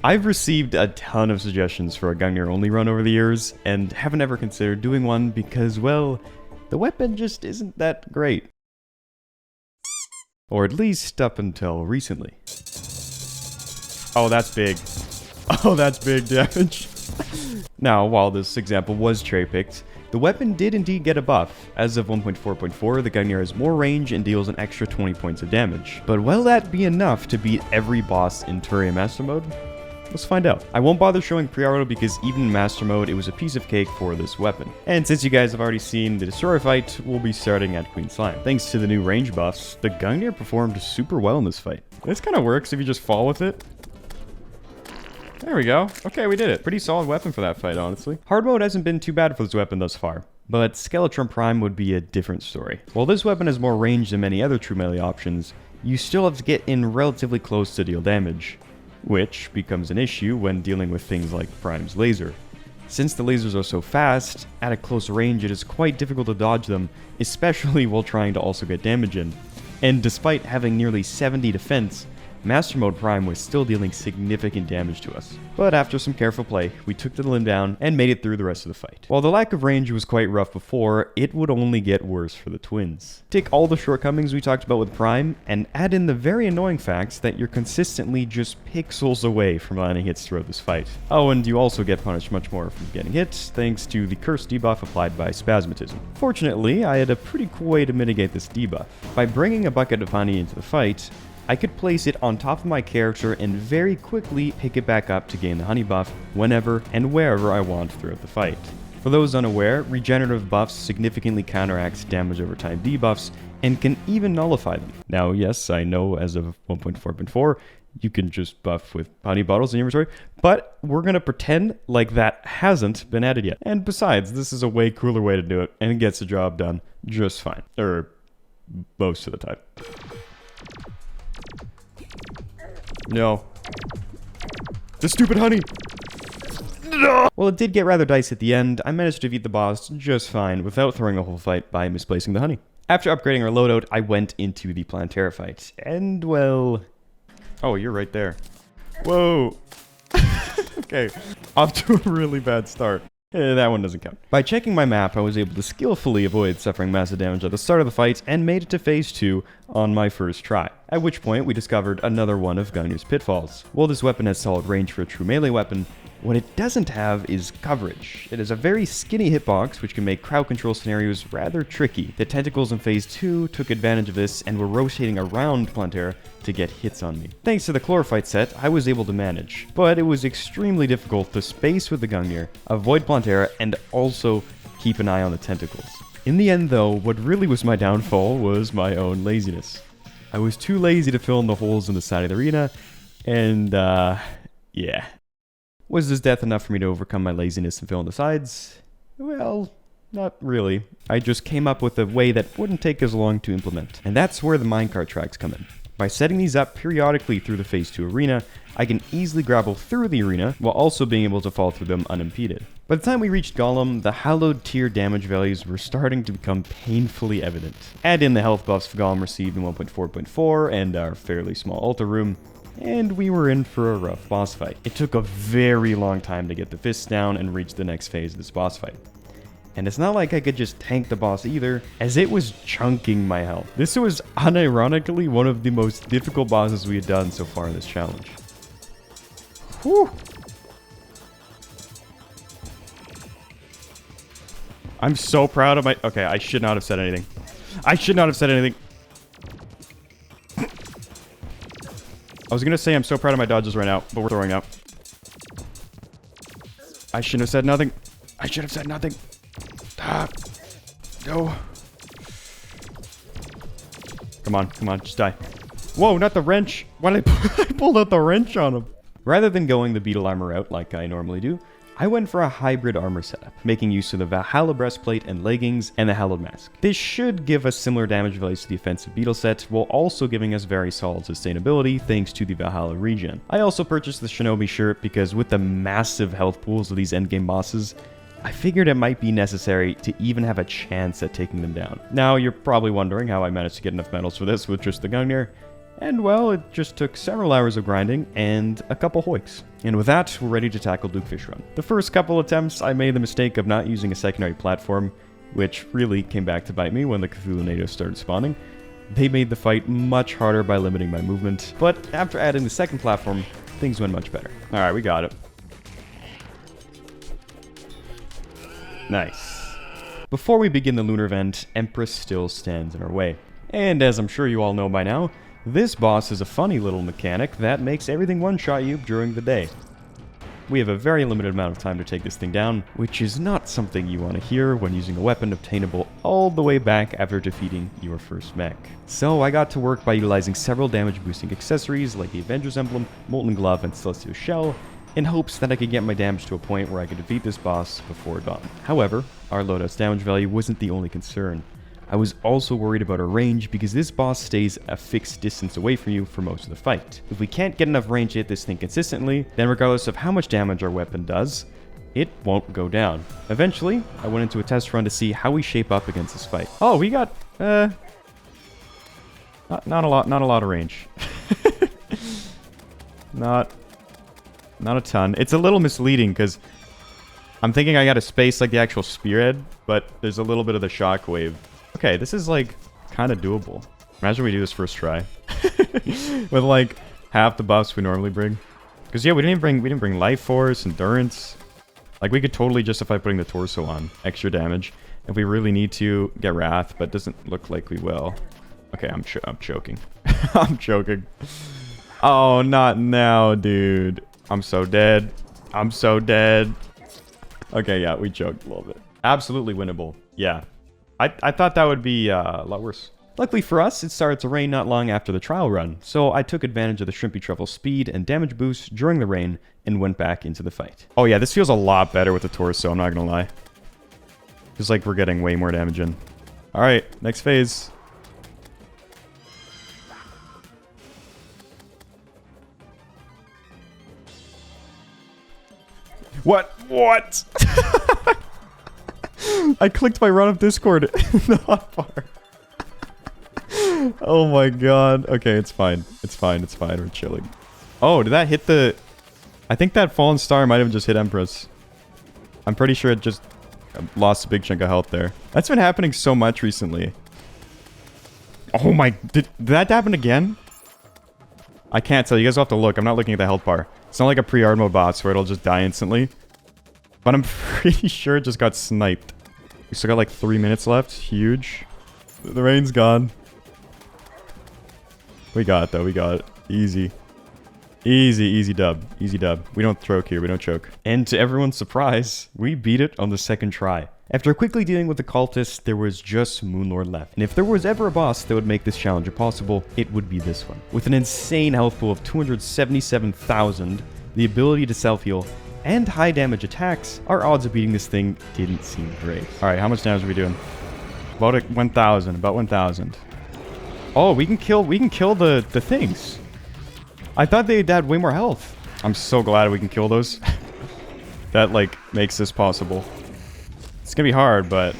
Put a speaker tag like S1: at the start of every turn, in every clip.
S1: I've received a ton of suggestions for a Gungnir Only run over the years, and haven't ever considered doing one because, well, the weapon just isn't that great. Or at least up until recently. Oh, that's big. Oh, that's big damage. Now, while this example was cherry-picked, the weapon did indeed get a buff. As of 1.4.4, the Gungnir has more range and deals an extra 20 points of damage. But will that be enough to beat every boss in Terraria Master Mode? Let's find out. I won't bother showing pre-auto because even in Master Mode, it was a piece of cake for this weapon. And since you guys have already seen the Destroyer fight, we'll be starting at Queen Slime. Thanks to the new range buffs, the Gungnir performed super well in this fight. This kind of works if you just fall with it. There we go. Okay, we did it. Pretty solid weapon for that fight, honestly. Hard mode hasn't been too bad for this weapon thus far, but Skeletron Prime would be a different story. While this weapon has more range than many other true melee options, you still have to get in relatively close to deal damage, which becomes an issue when dealing with things like Prime's laser. Since the lasers are so fast, at a close range it is quite difficult to dodge them, especially while trying to also get damage in. And despite having nearly 70 defense, Master Mode Prime was still dealing significant damage to us. But after some careful play, we took the limb down and made it through the rest of the fight. While the lack of range was quite rough before, it would only get worse for the twins. Take all the shortcomings we talked about with Prime, and add in the very annoying fact that you're consistently just pixels away from landing hits throughout this fight. Oh, and you also get punished much more from getting hit, thanks to the curse debuff applied by Spasmatism. Fortunately, I had a pretty cool way to mitigate this debuff. By bringing a bucket of honey into the fight, I could place it on top of my character and very quickly pick it back up to gain the honey buff whenever and wherever I want throughout the fight. For those unaware, regenerative buffs significantly counteract damage over time debuffs and can even nullify them. Now, yes, I know as of 1.4.4, you can just buff with honey bottles in your inventory, but we're going to pretend like that hasn't been added yet. And besides, this is a way cooler way to do it, and it gets the job done just fine. Or most of the time. No. The stupid honey! No! Well, it did get rather dicey at the end. I managed to defeat the boss just fine without throwing the whole fight by misplacing the honey. After upgrading our loadout, I went into the Plantera fight. And, well... Oh, you're right there. Whoa! Okay. Off to a really bad start. That one doesn't count. By checking my map, I was able to skillfully avoid suffering massive damage at the start of the fight and made it to phase 2 on my first try. At which point, we discovered another one of Gungnir's pitfalls. While this weapon has solid range for a true melee weapon, what it doesn't have is coverage. It has a very skinny hitbox, which can make crowd control scenarios rather tricky. The tentacles in phase 2 took advantage of this and were rotating around Plantera to get hits on me. Thanks to the chlorophyte set, I was able to manage, but it was extremely difficult to space with the Gungnir, avoid Plantera, and also keep an eye on the tentacles. In the end though, what really was my downfall was my own laziness. I was too lazy to fill in the holes in the side of the arena, and yeah. Was this death enough for me to overcome my laziness and fill in the sides? Well, not really. I just came up with a way that wouldn't take as long to implement. And that's where the minecart tracks come in. By setting these up periodically through the phase 2 arena, I can easily grapple through the arena while also being able to fall through them unimpeded. By the time we reached Golem, the hallowed tier damage values were starting to become painfully evident. Add in the health buffs Golem received in 1.4.4 and our fairly small altar room, and we were in for a rough boss fight. It took a very long time to get the fists down and reach the next phase of this boss fight. And it's not like I could just tank the boss either, as it was chunking my health. This was unironically one of the most difficult bosses we had done so far in this challenge. Whew! I'm so proud of my... Okay, I should not have said anything. I should not have said anything. I was gonna say I'm so proud of my dodges right now, but we're throwing up. I shouldn't have said nothing. I should have said nothing. Ah. No. Come on, just die. Whoa, not the wrench. Why did I pulled out the wrench on him? Rather than going the beetle armor route like I normally do, I went for a hybrid armor setup, making use of the Valhalla breastplate and leggings and the Hallowed Mask. This should give us similar damage values to the offensive beetle set, while also giving us very solid sustainability thanks to the Valhalla regen. I also purchased the Shinobi shirt because with the massive health pools of these endgame bosses, I figured it might be necessary to even have a chance at taking them down. Now, you're probably wondering how I managed to get enough medals for this with just the Gungnir, And well, it just took several hours of grinding and a couple hoiks. And with that, we're ready to tackle Dukefish Run. The first couple attempts, I made the mistake of not using a secondary platform, which really came back to bite me when the Cthulhu natives started spawning. They made the fight much harder by limiting my movement, but after adding the second platform, things went much better. Alright, we got it. Nice. Before we begin the lunar event, Empress still stands in our way. And as I'm sure you all know by now, this boss is a funny little mechanic that makes everything one-shot you during the day. We have a very limited amount of time to take this thing down, which is not something you want to hear when using a weapon obtainable all the way back after defeating your first mech. So I got to work by utilizing several damage-boosting accessories like the Avenger's Emblem, Molten Glove, and Celestial Shell, in hopes that I could get my damage to a point where I could defeat this boss before dawn. However, our loadout's damage value wasn't the only concern. I was also worried about our range because this boss stays a fixed distance away from you for most of the fight. If we can't get enough range to hit this thing consistently, then regardless of how much damage our weapon does, it won't go down. Eventually, I went into a test run to see how we shape up against this fight. Oh, we got, not a lot of range. Not a ton. It's a little misleading because I'm thinking I got a space like the actual spearhead, but there's a little bit of the shockwave. Okay, this is like kind of doable. Imagine we do this first try with like half the buffs we normally bring. Because yeah, we didn't bring life force, endurance. Like we could totally justify putting the torso on, extra damage, if we really need to get wrath, but it doesn't look like we will. Okay, I'm choking. I'm choking. Oh, not now, dude. I'm so dead. I'm so dead. Okay, yeah, we choked a little bit. Absolutely winnable. Yeah. I thought that would be a lot worse. Luckily for us, it started to rain not long after the trial run, so I took advantage of the Shrimpy Truffle speed and damage boost during the rain and went back into the fight. Oh yeah, this feels a lot better with the torso, I'm not gonna lie. Feels like we're getting way more damage in. Alright, next phase. What? I clicked my run up Discord in the hotbar. Oh my god. Okay, it's fine. It's fine. It's fine. We're chilling. Oh, did that hit the... I think that fallen star might have just hit Empress. I'm pretty sure it just lost a big chunk of health there. That's been happening so much recently. Oh my... Did that happen again? I can't tell. You guys will have to look. I'm not looking at the health bar. It's not like a pre-hard mode boss where it'll just die instantly. But I'm pretty sure it just got sniped. We still got like 3 minutes left. Huge. The rain's gone. We got it though. We got it. Easy. Easy dub. Easy dub. We don't choke here. We don't choke. And to everyone's surprise, we beat it on the second try. After quickly dealing with the cultists, there was just Moonlord left. And if there was ever a boss that would make this challenge impossible, it would be this one. With an insane health pool of 277,000, the ability to self-heal, and high damage attacks, our odds of beating this thing didn't seem great. Alright, how much damage are we doing? About 1,000. About 1,000. Oh, we can kill the things. I thought they had way more health. I'm so glad we can kill those. That, like, makes this possible. It's gonna be hard, but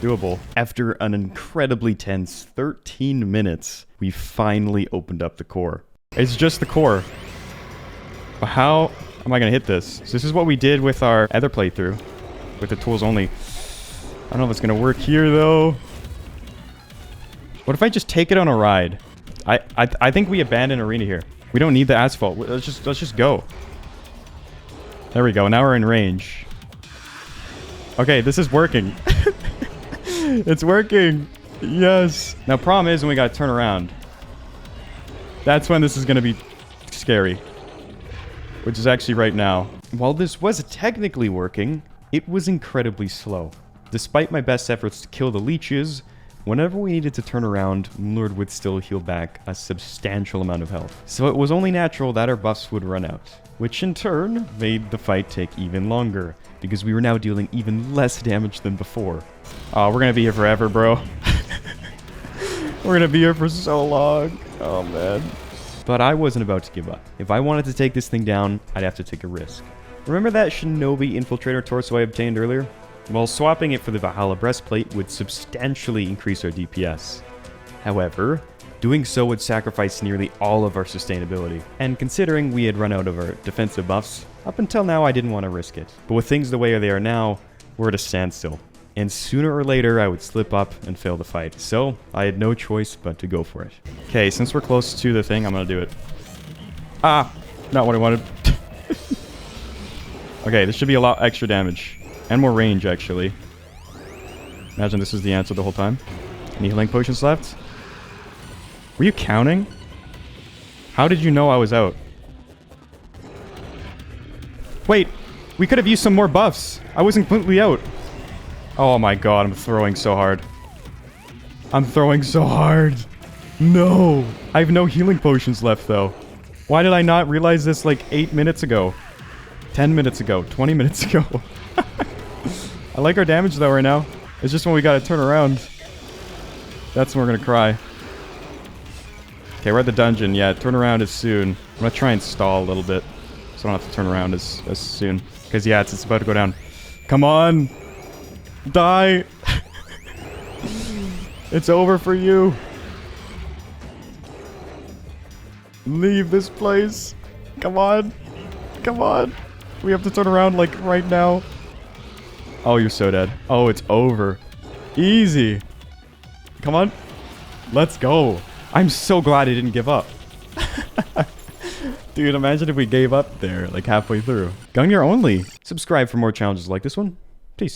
S1: doable. After an incredibly tense 13 minutes, we finally opened up the core. It's just the core. But how am I gonna hit this? So this is what we did with our other playthrough, with the tools only. I don't know if it's gonna work here, though. What if I just take it on a ride? I think we abandon arena here. We don't need the asphalt. Let's just go. There we go. Now we're in range. Okay, this is working. It's working. Yes. Now, problem is when we gotta turn around. That's when this is gonna be scary. Which is actually right now. While this was technically working, it was incredibly slow. Despite my best efforts to kill the leeches, whenever we needed to turn around, Moonlord would still heal back a substantial amount of health. So it was only natural that our buffs would run out, which in turn made the fight take even longer, because we were now dealing even less damage than before. Oh, we're gonna be here forever, bro. We're gonna be here for so long. Oh, man. But I wasn't about to give up. If I wanted to take this thing down, I'd have to take a risk. Remember that Shinobi Infiltrator torso I obtained earlier? Well, swapping it for the Valhalla breastplate would substantially increase our DPS. However, Doing so would sacrifice nearly all of our sustainability. And considering we had run out of our defensive buffs, up until now I didn't want to risk it. But with things the way they are now, we're at a standstill. And sooner or later I would slip up and fail the fight. So I had no choice but to go for it. Okay, since we're close to the thing, I'm gonna do it. Ah! Not what I wanted. Okay, this should be a lot extra damage. And more range, actually. Imagine this is the answer the whole time. Any healing potions left? Were you counting? How did you know I was out? Wait! We could have used some more buffs! I wasn't completely out! Oh my god, I'm throwing so hard. I'm throwing so hard! No! I have no healing potions left, though. Why did I not realize this like 8 minutes ago? 10 minutes ago? 20 minutes ago? I like our damage though right now. It's just when we gotta turn around. That's when we're gonna cry. Okay, we're at the dungeon. Yeah, turn around as soon. I'm gonna try and stall a little bit, so I don't have to turn around as soon. Because yeah, it's about to go down. Come on! Die! It's over for you! Leave this place! Come on! Come on! We have to turn around, like, right now. Oh, you're so dead. Oh, it's over. Easy! Come on! Let's go! I'm so glad I didn't give up. Dude, imagine if we gave up there, like, halfway through. Gungnir Only! Subscribe for more challenges like this one.